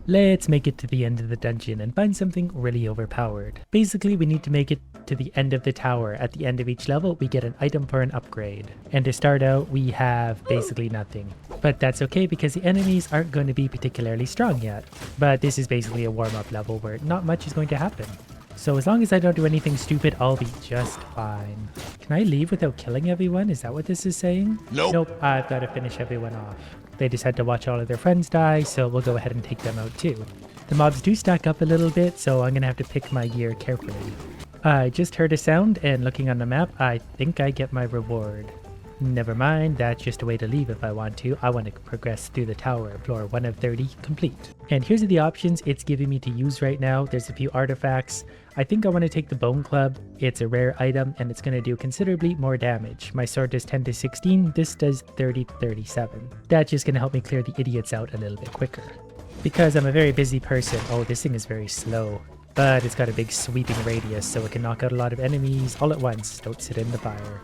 Let's make it to the end of the dungeon and find something really overpowered. Basically, we need to make it to the end of the tower. At the end of each level, we get an item for an upgrade. And to start out, we have basically nothing. But that's okay because the enemies aren't going to be particularly strong yet. But this is basically a warm-up level where not much is going to happen. So as long as I don't do anything stupid, I'll be just fine. Can I leave without killing everyone? Is that what this is saying? Nope, I've got to finish everyone off. They just had to watch all of their friends die, so we'll go ahead and take them out too. The mobs do stack up a little bit, so I'm gonna have to pick my gear carefully. I just heard a sound, and looking on the map, I think I get my reward. Never mind, that's just a way to leave if I want to. I want to progress through the tower, floor 1 of 30 complete. And here's the options it's giving me to use right now. There's a few artifacts. I think I want to take the bone club. It's a rare item and it's going to do considerably more damage. My sword does 10 to 16, this does 30 to 37. That's just going to help me clear the idiots out a little bit quicker. Because I'm a very busy person. Oh, this thing is very slow. But it's got a big sweeping radius, so it can knock out a lot of enemies all at once. Don't sit in the fire.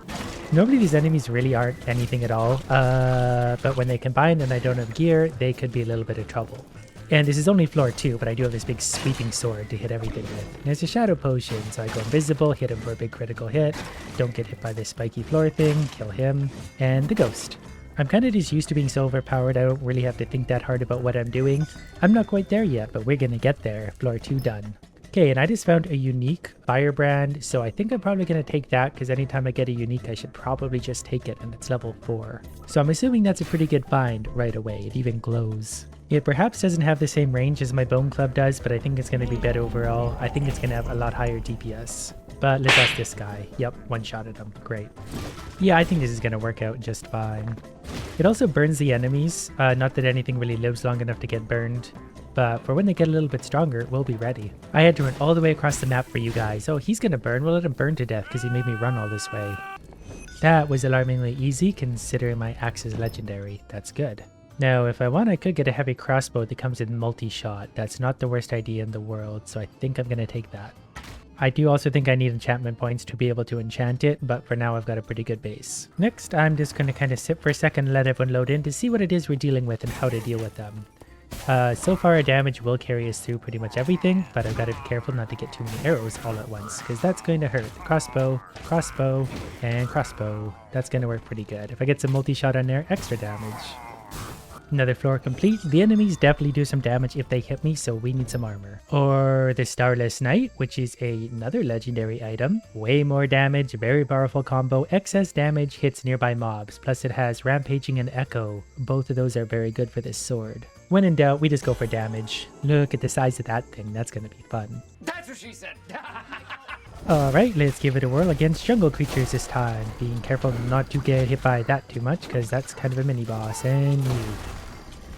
Normally these enemies really aren't anything at all, but when they combine and I don't have gear, they could be a little bit of trouble. And this is only floor 2, but I do have this big sweeping sword to hit everything with. And there's a shadow potion, so I go invisible, hit him for a big critical hit, don't get hit by this spiky floor thing, kill him, and the ghost. I'm kind of just used to being so overpowered, I don't really have to think that hard about what I'm doing. I'm not quite there yet, but we're gonna get there. Floor 2 done. Okay, and I just found a unique firebrand, so I think I'm probably going to take that because anytime I get a unique, I should probably just take it, and it's level 4. So I'm assuming that's a pretty good find right away. It even glows. It perhaps doesn't have the same range as my bone club does, but I think it's going to be better overall. I think it's going to have a lot higher DPS. But let's ask this guy. Yep, one-shotted him. Great. Yeah, I think this is going to work out just fine. It also burns the enemies. Not that anything really lives long enough to get burned. But for when they get a little bit stronger, we'll be ready. I had to run all the way across the map for you guys. Oh, he's gonna burn. We'll let him burn to death because he made me run all this way. That was alarmingly easy considering my axe is legendary. That's good. Now, if I want, I could get a heavy crossbow that comes in multi-shot. That's not the worst idea in the world, so I think I'm gonna take that. I do also think I need enchantment points to be able to enchant it, but for now I've got a pretty good base. Next, I'm just gonna kind of sit for a second and let everyone load in to see what it is we're dealing with and how to deal with them. So far our damage will carry us through pretty much everything, but I've got to be careful not to get too many arrows all at once, because that's going to hurt. Crossbow, crossbow, and crossbow. That's going to work pretty good. If I get some multi-shot on there, extra damage. Another floor complete. The enemies definitely do some damage if they hit me, so we need some armor. Or the Starless Knight, which is another legendary item. Way more damage, very powerful combo. Excess damage hits nearby mobs, plus it has Rampaging and Echo. Both of those are very good for this sword. When in doubt, we just go for damage. Look at the size of that thing, that's gonna be fun. That's what she said! Alright, let's give it a whirl against jungle creatures this time. Being careful not to get hit by that too much, because that's kind of a mini-boss, and move.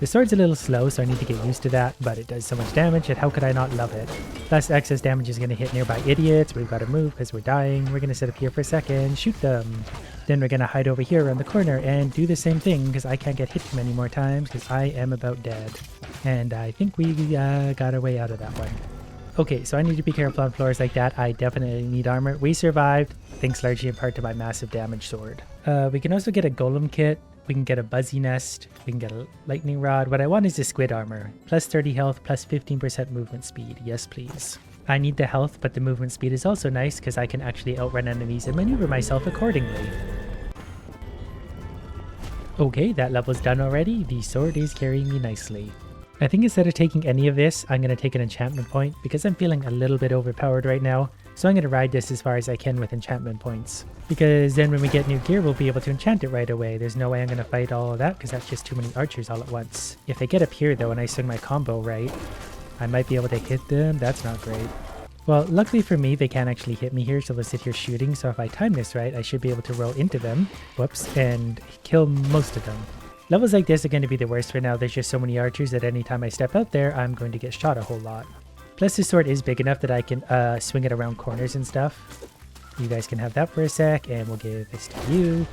The sword's a little slow, so I need to get used to that, but it does so much damage, and how could I not love it? Plus, excess damage is going to hit nearby idiots. We've got to move because we're dying. We're going to sit up here for a second, shoot them. Then we're going to hide over here around the corner and do the same thing, because I can't get hit too many more times, because I am about dead. And I think we got our way out of that one. Okay, so I need to be careful on floors like that. I definitely need armor. We survived, thanks largely in part to my massive damage sword. We can also get a golem kit. We can get a Buzzy Nest, we can get a Lightning Rod. What I want is the Squid Armor. Plus 30 health, plus 15% movement speed. Yes, please. I need the health, but the movement speed is also nice because I can actually outrun enemies and maneuver myself accordingly. Okay, that level's done already. The sword is carrying me nicely. I think instead of taking any of this, I'm going to take an enchantment point because I'm feeling a little bit overpowered right now. So I'm going to ride this as far as I can with enchantment points. Because then when we get new gear, we'll be able to enchant it right away. There's no way I'm going to fight all of that because that's just too many archers all at once. If they get up here though and I swing my combo right, I might be able to hit them. That's not great. Well, luckily for me, they can't actually hit me here, so they'll sit here shooting. So if I time this right, I should be able to roll into them. Whoops, and kill most of them. Levels like this are going to be the worst for now. There's just so many archers that anytime I step out there, I'm going to get shot a whole lot. Plus this sword is big enough that I can swing it around corners and stuff. You guys can have that for a sec, and we'll give this to you.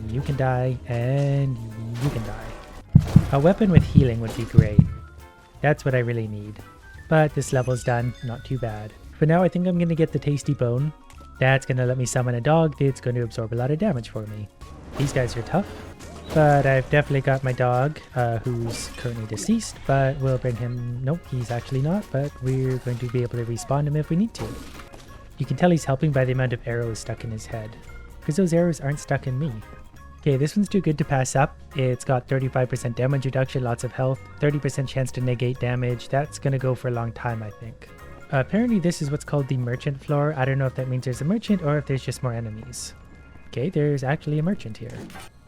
You can die, and you can die. A weapon with healing would be great. That's what I really need. But this level's done, not too bad. For now, I think I'm going to get the tasty bone. That's going to let me summon a dog that's going to absorb a lot of damage for me. These guys are tough. But I've definitely got my dog, who's currently deceased, but we'll bring him... Nope, he's actually not, but we're going to be able to respawn him if we need to. You can tell he's helping by the amount of arrows stuck in his head, because those arrows aren't stuck in me. Okay, this one's too good to pass up. It's got 35% damage reduction, lots of health, 30% chance to negate damage. That's going to go for a long time, I think. Apparently this is what's called the merchant floor. I don't know if that means there's a merchant or if there's just more enemies. Okay, there's actually a merchant here.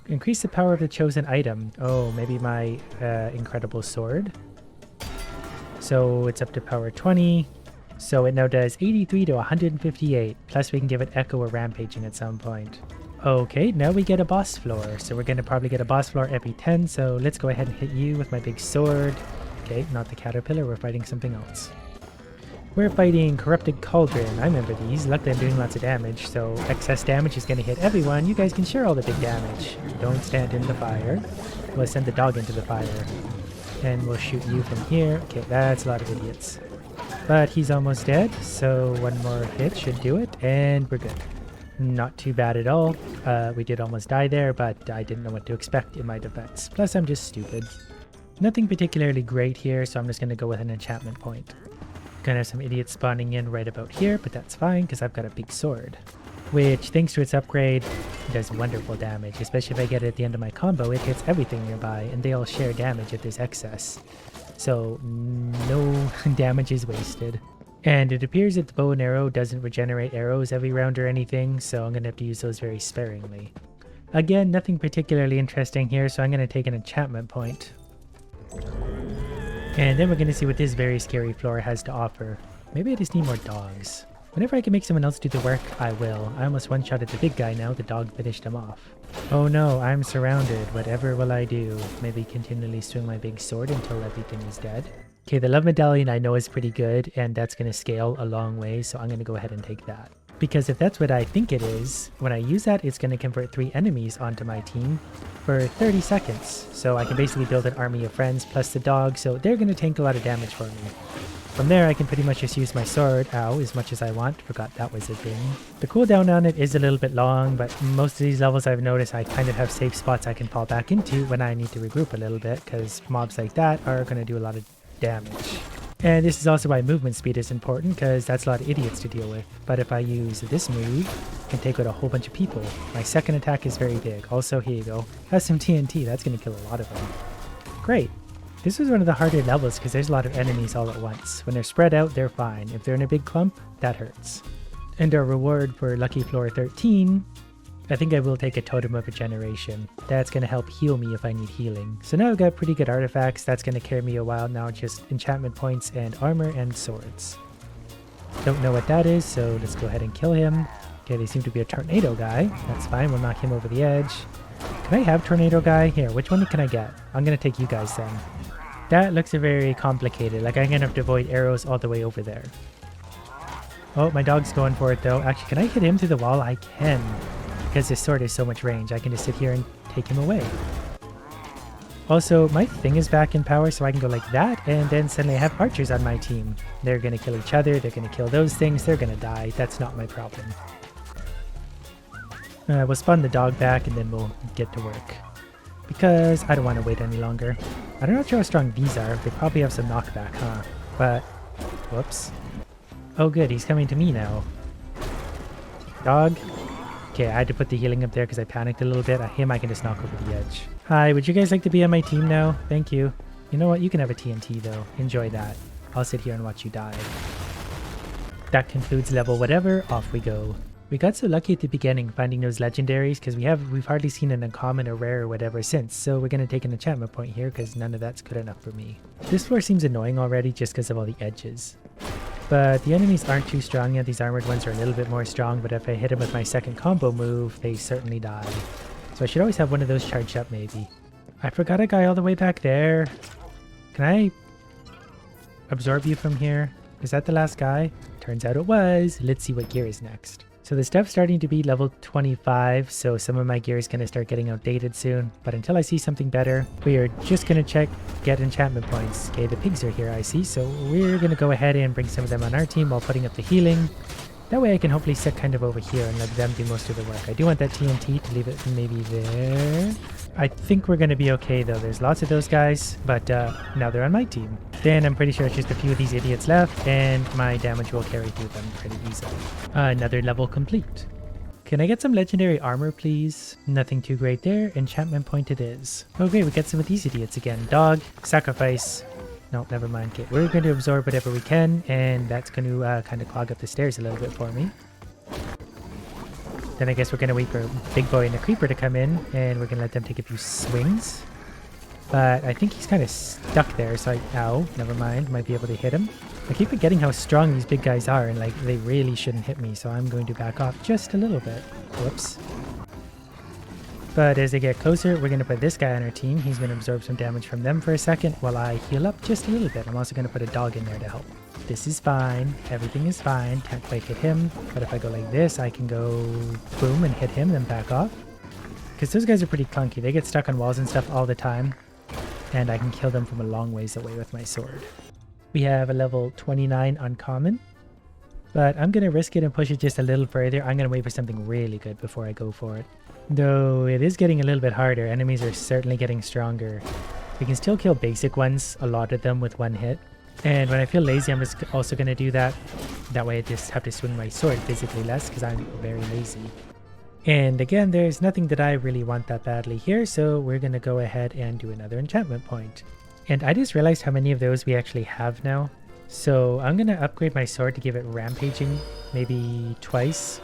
Increase the power of the chosen item. Oh, maybe my incredible sword. So it's up to power 20. So it now does 83 to 158. Plus we can give it echo or rampaging at some point. Okay, now we get a boss floor. So we're going to probably get a boss floor every 10. So let's go ahead and hit you with my big sword. Okay, not the caterpillar. We're fighting something else. We're fighting Corrupted Cauldron. I remember these. Luckily I'm doing lots of damage, so excess damage is going to hit everyone. You guys can share all the big damage. Don't stand in the fire. We'll send the dog into the fire. And we'll shoot you from here. Okay, that's a lot of idiots. But he's almost dead, so one more hit should do it, and we're good. Not too bad at all. We did almost die there, but I didn't know what to expect in my defense. Plus I'm just stupid. Nothing particularly great here, so I'm just going to go with an enchantment point. Gonna have some idiots spawning in right about here, but that's fine because I've got a big sword, which thanks to its upgrade does wonderful damage. Especially if I get it at the end of my combo, it hits everything nearby and they all share damage if there's excess, so no damage is wasted. And it appears that the bow and arrow doesn't regenerate arrows every round or anything, so I'm gonna have to use those very sparingly. Again, nothing particularly interesting here, so I'm gonna take an enchantment point. And then we're going to see what this very scary floor has to offer. Maybe I just need more dogs. Whenever I can make someone else do the work, I will. I almost one-shotted the big guy now, the dog finished him off. Oh no, I'm surrounded. Whatever will I do? Maybe continually swing my big sword until everything is dead? Okay, the love medallion I know is pretty good, and that's going to scale a long way, so I'm going to go ahead and take that. Because if that's what I think it is, when I use that, it's going to convert 3 enemies onto my team for 30 seconds. So I can basically build an army of friends plus the dog, so they're going to tank a lot of damage for me. From there, I can pretty much just use my sword, ow, as much as I want. Forgot that was a thing. The cooldown on it is a little bit long, but most of these levels I've noticed I kind of have safe spots I can fall back into when I need to regroup a little bit, because mobs like that are going to do a lot of damage. And this is also why movement speed is important, because that's a lot of idiots to deal with. But if I use this move, I can take out a whole bunch of people. My second attack is very big. Also, here you go. Has some TNT. That's going to kill a lot of them. Great. This was one of the harder levels because there's a lot of enemies all at once. When they're spread out, they're fine. If they're in a big clump, that hurts. And our reward for Lucky Floor 13, I think I will take a Totem of Regeneration. That's going to help heal me if I need healing. So now I've got pretty good artifacts. That's going to carry me a while now. Just enchantment points and armor and swords. Don't know what that is, so let's go ahead and kill him. Okay, they seem to be a tornado guy. That's fine. We'll knock him over the edge. Can I have tornado guy? Here, which one can I get? I'm going to take you guys then. That looks very complicated. Like I'm going to have to avoid arrows all the way over there. Oh, my dog's going for it though. Actually, can I hit him through the wall? I can. Because his sword has so much range, I can just sit here and take him away. Also, my thing is back in power, so I can go like that, and then suddenly I have archers on my team. They're going to kill each other, they're going to kill those things, they're going to die. That's not my problem. We'll spawn the dog back, and then we'll get to work. Because I don't want to wait any longer. I'm not sure how strong these are. They probably have some knockback, huh? But, whoops. Oh good, he's coming to me now. Dog. Okay, I had to put the healing up there because I panicked a little bit. Him I can just knock over the edge. Hi, would you guys like to be on my team now? Thank you. You know what? You can have a TNT though. Enjoy that. I'll sit here and watch you die. That concludes level whatever. Off we go. We got so lucky at the beginning finding those legendaries because we've hardly seen an uncommon or rare or whatever since. So we're going to take an enchantment point here because none of that's good enough for me. This floor seems annoying already just because of all the edges. But the enemies aren't too strong yet. These armored ones are a little bit more strong, but if I hit them with my second combo move, they certainly die. So I should always have one of those charged up maybe. I forgot a guy all the way back there. Can I absorb you from here? Is that the last guy? Turns out it was. Let's see what gear is next. So the stuff's starting to be level 25, so some of my gear is going to start getting outdated soon. But until I see something better, we are just going to get enchantment points. Okay, the pigs are here, I see, so we're going to go ahead and bring some of them on our team while putting up the healing. That way I can hopefully sit kind of over here and let them do most of the work. I do want that TNT to leave it maybe there. I think we're going to be okay though. There's lots of those guys, but now they're on my team. Then I'm pretty sure it's just a few of these idiots left and my damage will carry through them pretty easily. Another level complete. Can I get some legendary armor, please? Nothing too great there. Enchantment point it is. Oh great, we get some of these idiots again. Dog, sacrifice. No, never mind. Okay, we're going to absorb whatever we can, and that's going to kind of clog up the stairs a little bit for me. Then I guess we're going to wait for Big Boy and the Creeper to come in, and we're going to let them take a few swings. But I think he's kind of stuck there, so ow, never mind. Might be able to hit him. I keep forgetting how strong these big guys are, and like they really shouldn't hit me, so I'm going to back off just a little bit. Whoops. But as they get closer, we're going to put this guy on our team. He's going to absorb some damage from them for a second while I heal up just a little bit. I'm also going to put a dog in there to help. This is fine. Everything is fine. Can't quite hit him. But if I go like this, I can go boom and hit him, then back off. Because those guys are pretty clunky. They get stuck on walls and stuff all the time. And I can kill them from a long ways away with my sword. We have a level 29 uncommon. But I'm going to risk it and push it just a little further. I'm going to wait for something really good before I go for it. Though it is getting a little bit harder. Enemies are certainly getting stronger. We can still kill basic ones, a lot of them with one hit. And when I feel lazy, I'm just also going to do that. That way I just have to swing my sword physically less because I'm very lazy. And again, there's nothing that I really want that badly here, so we're going to go ahead and do another enchantment point. And I just realized how many of those we actually have now. So I'm going to upgrade my sword to give it rampaging, maybe twice.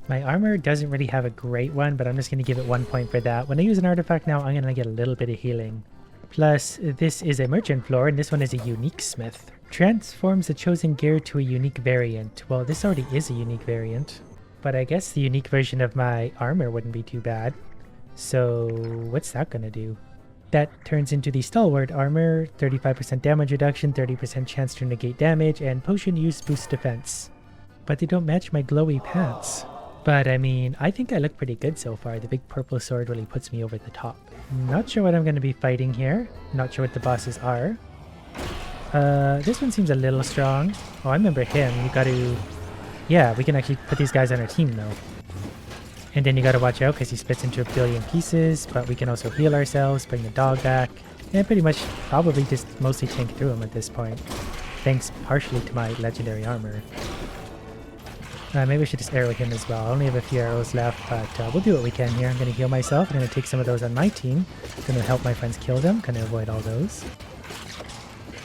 My armor doesn't really have a great one, but I'm just going to give it 1 point for that. When I use an artifact now, I'm going to get a little bit of healing. Plus, this is a merchant floor, and this one is a unique smith. Transforms the chosen gear to a unique variant. Well, this already is a unique variant. But I guess the unique version of my armor wouldn't be too bad. So, what's that going to do? That turns into the stalwart armor, 35% damage reduction, 30% chance to negate damage, and potion use boosts defense. But they don't match my glowy pants. But I mean, I think I look pretty good so far. The big purple sword really puts me over the top. Not sure what I'm going to be fighting here. Not sure what the bosses are. This one seems a little strong. Oh, I remember him. You got to... Yeah, we can actually put these guys on our team though. And then you got to watch out because he splits into a billion pieces. But we can also heal ourselves, bring the dog back. And pretty much probably just mostly tank through him at this point. Thanks partially to my legendary armor. Maybe I should just arrow him as well. I only have a few arrows left, but we'll do what we can here. I'm going to heal myself. I'm going to take some of those on my team. I'm going to help my friends kill them. Going to avoid all those.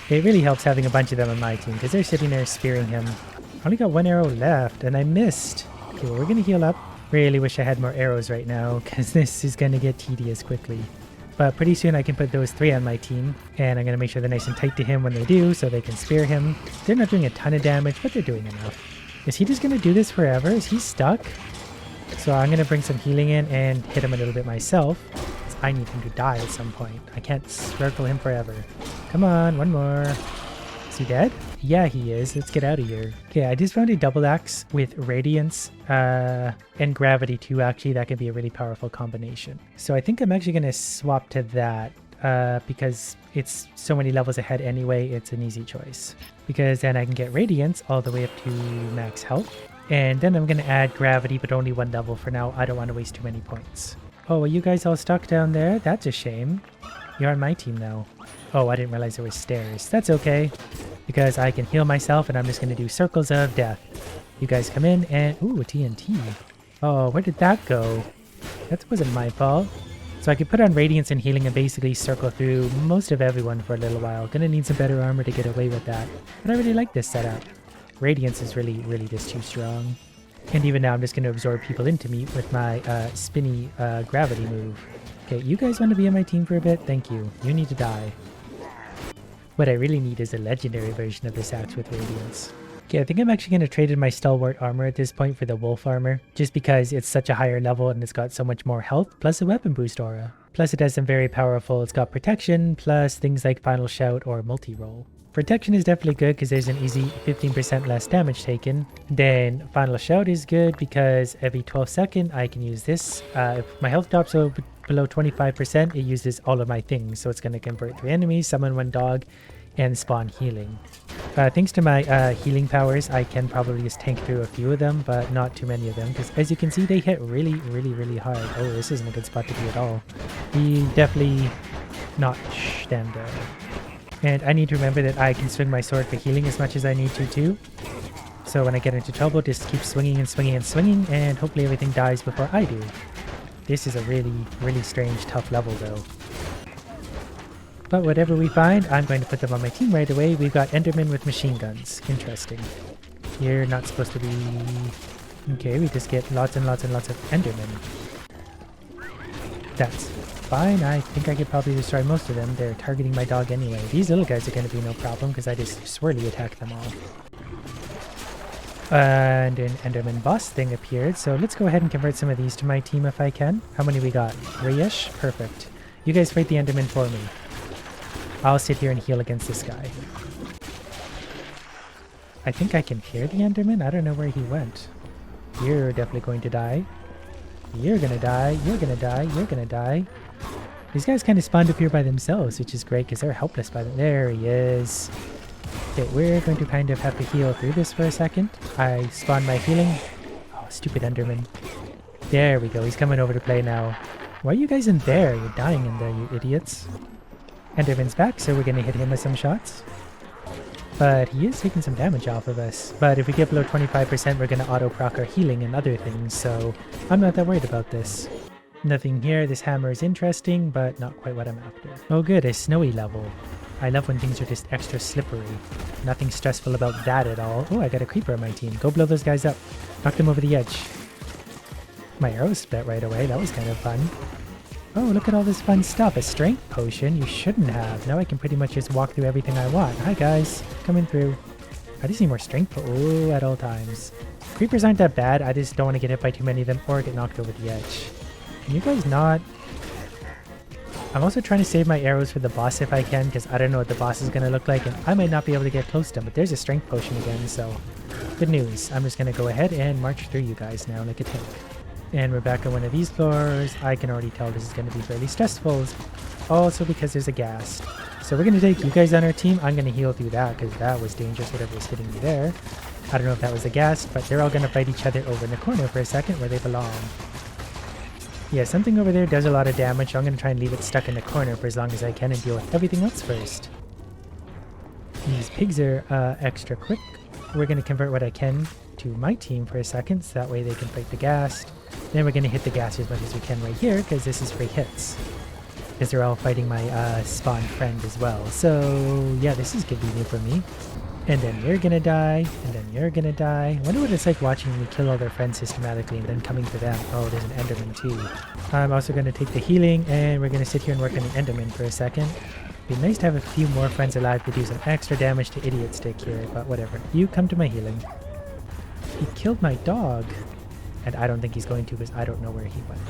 It really helps having a bunch of them on my team because they're sitting there spearing him. I only got 1 arrow left and I missed. Okay, well, we're going to heal up. Really wish I had more arrows right now because this is going to get tedious quickly. But pretty soon I can put those 3 on my team. And I'm going to make sure they're nice and tight to him when they do so they can spear him. They're not doing a ton of damage, but they're doing enough. Is he just going to do this forever? Is he stuck? So I'm going to bring some healing in and hit him a little bit myself. I need him to die at some point. I can't circle him forever. Come on, one more. Is he dead? Yeah, he is. Let's get out of here. Okay, I just found a double axe with radiance and gravity too. Actually, that could be a really powerful combination. So I think I'm actually going to swap to that because it's so many levels ahead anyway. It's an easy choice. Because then I can get radiance all the way up to max health. And then I'm going to add gravity, but only 1 level for now. I don't want to waste too many points. Oh, are you guys all stuck down there? That's a shame. You're on my team now. Oh, I didn't realize there were stairs. That's okay. Because I can heal myself and I'm just going to do circles of death. You guys come in and... Ooh, a TNT. Oh, where did that go? That wasn't my fault. So I could put on radiance and healing and basically circle through most of everyone for a little while. Gonna need some better armor to get away with that. But I really like this setup. Radiance is really just too strong. And even now I'm just gonna absorb people into me with my spinny gravity move. Okay, you guys want to be on my team for a bit? Thank you. You need to die. What I really need is a legendary version of this axe with radiance. Okay, I think I'm actually going to trade in my stalwart armor at this point for the wolf armor, just because it's such a higher level and it's got so much more health, plus a weapon boost aura. Plus it has some very powerful, it's got protection, plus things like final shout or multi-roll. Protection is definitely good because there's an easy 15% less damage taken. Then final shout is good because every 12 seconds I can use this. If my health drops below 25%, it uses all of my things. So it's going to convert 3 enemies, summon 1 dog, and spawn healing. Thanks to my healing powers, I can probably just tank through a few of them, but not too many of them, because as you can see, they hit really, really, really hard. Oh, this isn't a good spot to be at all. He definitely not stand there. And I need to remember that I can swing my sword for healing as much as I need to too. So when I get into trouble, just keep swinging and swinging and swinging, and hopefully everything dies before I do. This is a really, really strange, tough level though. But whatever we find, I'm going to put them on my team right away. We've got Enderman with machine guns. Interesting. You're not supposed to be... Okay, we just get lots and lots and lots of Endermen. That's fine. I think I could probably destroy most of them. They're targeting my dog anyway. These little guys are going to be no problem because I just swirly attack them all. And an Enderman boss thing appeared, so let's go ahead and convert some of these to my team if I can. How many we got? 3-ish? Perfect. You guys fight the Enderman for me. I'll sit here and heal against this guy. I think I can hear the Enderman. I don't know where he went. You're definitely going to die. You're gonna die. You're gonna die. You're gonna die. These guys kind of spawned up here by themselves, which is great because they're helpless by them. There he is. Okay, we're going to kind of have to heal through this for a second. I spawned my healing. Oh, stupid Enderman. There we go. He's coming over to play now. Why are you guys in there? You're dying in there, you idiots. Enderman's back, so we're going to hit him with some shots. But he is taking some damage off of us. But if we get below 25%, we're going to auto-proc our healing and other things, so I'm not that worried about this. Nothing here. This hammer is interesting, but not quite what I'm after. Oh good, a snowy level. I love when things are just extra slippery. Nothing stressful about that at all. Oh, I got a creeper on my team. Go blow those guys up. Knock them over the edge. My arrow split right away. That was kind of fun. Oh, look at all this fun stuff. A strength potion? You shouldn't have. Now I can pretty much just walk through everything I want. Hi guys. Coming through. I just need more strength. Oh, at all times. Creepers aren't that bad. I just don't want to get hit by too many of them or get knocked over the edge. Can you guys not... I'm also trying to save my arrows for the boss if I can, because I don't know what the boss is going to look like, and I might not be able to get close to him, but there's a strength potion again, so good news. I'm just going to go ahead and march through you guys now like a tank. And we're back on one of these floors. I can already tell this is going to be fairly stressful, also because there's a ghast. So we're going to take you guys on our team. I'm going to heal through that, because that was dangerous, whatever was hitting me there. I don't know if that was a ghast, but they're all going to fight each other over in the corner for a second where they belong. Yeah, something over there does a lot of damage, so I'm going to try and leave it stuck in the corner for as long as I can and deal with everything else first. These pigs are extra quick. We're going to convert what I can to my team for a second, so that way they can fight the ghast. Then we're going to hit the ghast as much as we can right here, because this is free hits. Because they're all fighting my spawn friend as well. So, yeah, this is convenient for me. And then you're gonna die, and then you're gonna die. I wonder what it's like watching me kill all their friends systematically and then coming for them. Oh, there's an Enderman too. I'm also gonna take the healing, and we're gonna sit here and work on the Enderman for a second. It'd be nice to have a few more friends alive to do some extra damage to Idiot Stick here, but whatever. You come to my healing. He killed my dog. And I don't think he's going to because I don't know where he went.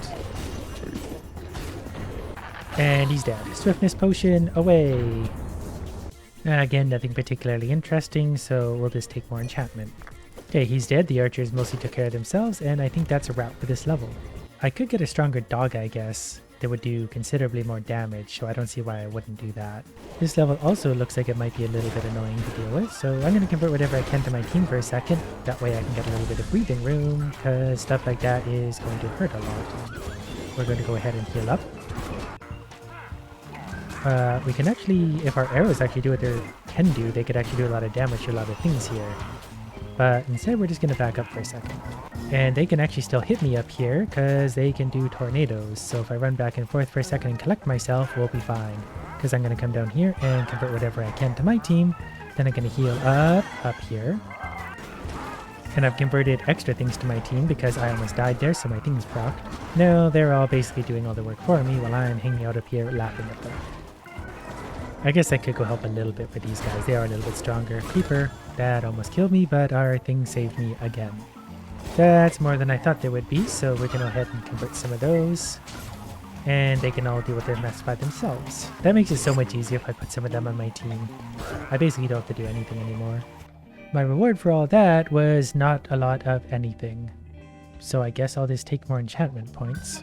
And he's dead. Swiftness potion away. And again, nothing particularly interesting, so we'll just take more enchantment. Okay, he's dead. The archers mostly took care of themselves, and I think that's a wrap for this level. I could get a stronger dog, I guess, that would do considerably more damage, so I don't see why I wouldn't do that. This level also looks like it might be a little bit annoying to deal with, so I'm going to convert whatever I can to my team for a second. That way I can get a little bit of breathing room, because stuff like that is going to hurt a lot. We're going to go ahead and heal up. We can actually, if our arrows actually do what they can do, they could actually do a lot of damage to a lot of things here. But instead, we're just going to back up for a second. And they can actually still hit me up here, because they can do tornadoes. So if I run back and forth for a second and collect myself, we'll be fine. Because I'm going to come down here and convert whatever I can to my team. Then I'm going to heal up here. And I've converted extra things to my team because I almost died there, so my thing's procced. No, they're all basically doing all the work for me while I'm hanging out up here laughing at them. I guess I could go help a little bit for these guys. They are a little bit stronger. Creeper, that almost killed me, but our thing saved me again. That's more than I thought there would be, so we're going to go ahead and convert some of those. And they can all deal with their mess by themselves. That makes it so much easier if I put some of them on my team. I basically don't have to do anything anymore. My reward for all that was not a lot of anything. So I guess I'll just take more enchantment points.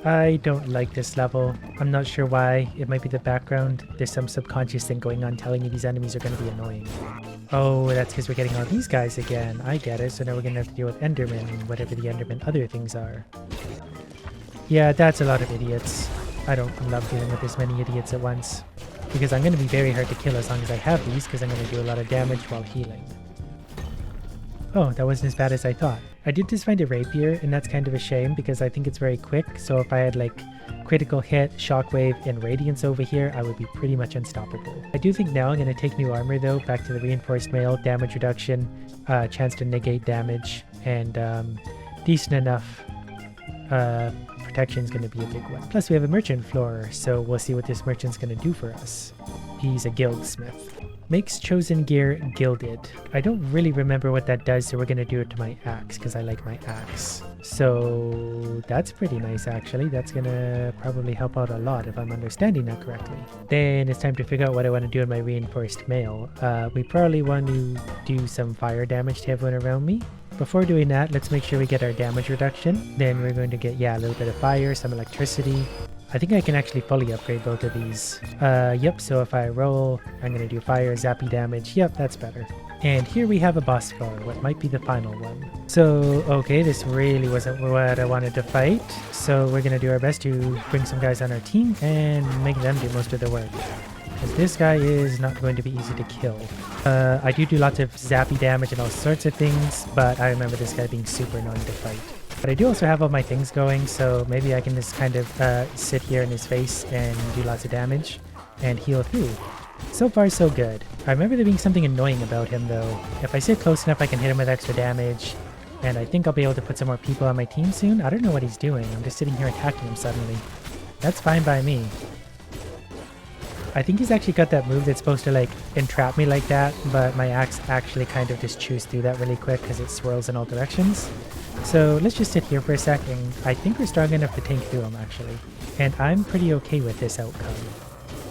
I don't like this level. I'm not sure why. It might be the background. There's some subconscious thing going on telling me these enemies are going to be annoying. Oh, that's because we're getting all these guys again. I get it. So now we're going to have to deal with Enderman and whatever the Enderman other things are. Yeah, that's a lot of idiots. I don't love dealing with this many idiots at once. Because I'm going to be very hard to kill as long as I have these, because I'm going to do a lot of damage while healing. Oh, that wasn't as bad as I thought. I did just find a rapier, and that's kind of a shame because I think it's very quick. So if I had like critical hit, shockwave, and radiance over here, I would be pretty much unstoppable. I do think now I'm going to take new armor though, back to the reinforced mail, damage reduction, chance to negate damage, and decent enough protection is going to be a big one. Plus we have a merchant floor, so we'll see what this merchant's going to do for us. He's a guildsmith. Makes chosen gear gilded. I don't really remember what that does, so we're going to do it to my axe because I like my axe. So that's pretty nice actually. That's going to probably help out a lot if I'm understanding that correctly. Then it's time to figure out what I want to do in my reinforced mail. We probably want to do some fire damage to everyone around me. Before doing that, let's make sure we get our damage reduction. Then we're going to get, yeah, a little bit of fire, some electricity. I think I can actually fully upgrade both of these. Yep, so if I roll, I'm going to do fire, zappy damage. Yep, that's better. And here we have a boss floor, what might be the final one. So, okay, this really wasn't what I wanted to fight. So we're going to do our best to bring some guys on our team and make them do most of the work. Because this guy is not going to be easy to kill. I do lots of zappy damage and all sorts of things, but I remember this guy being super annoying to fight. But I do also have all my things going, so maybe I can just kind of sit here in his face and do lots of damage and heal through. So far, so good. I remember there being something annoying about him, though. If I sit close enough, I can hit him with extra damage, and I think I'll be able to put some more people on my team soon. I don't know what he's doing. I'm just sitting here attacking him suddenly. That's fine by me. I think he's actually got that move that's supposed to, like, entrap me like that, but my axe actually kind of just chews through that really quick because it swirls in all directions. So let's just sit here for a second. I think we're strong enough to tank through him, actually. And I'm pretty okay with this outcome.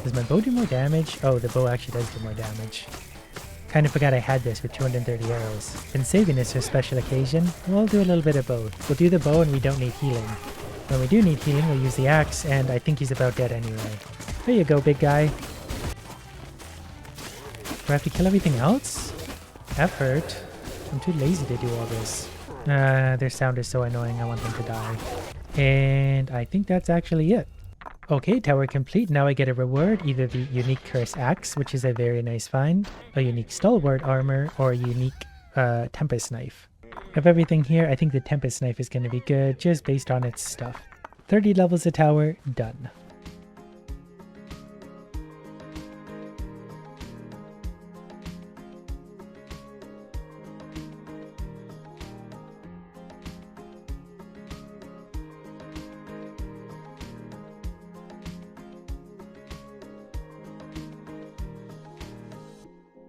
Does my bow do more damage? Oh, the bow actually does do more damage. Kind of forgot I had this with 230 arrows. Been saving this for a special occasion. We'll do a little bit of both. We'll do the bow and we don't need healing. When we do need healing, we'll use the axe, and I think he's about dead anyway. There you go, big guy. Do I have to kill everything else? Effort. I'm too lazy to do all this. Their sound is so annoying, I want them to die. And I think that's actually it. Okay, tower complete. Now I get a reward, either the unique curse axe, which is a very nice find, a unique stalwart armor, or a unique tempest knife. Of everything here, I think the tempest knife is going to be good, just based on its stuff. 30 levels of tower, done.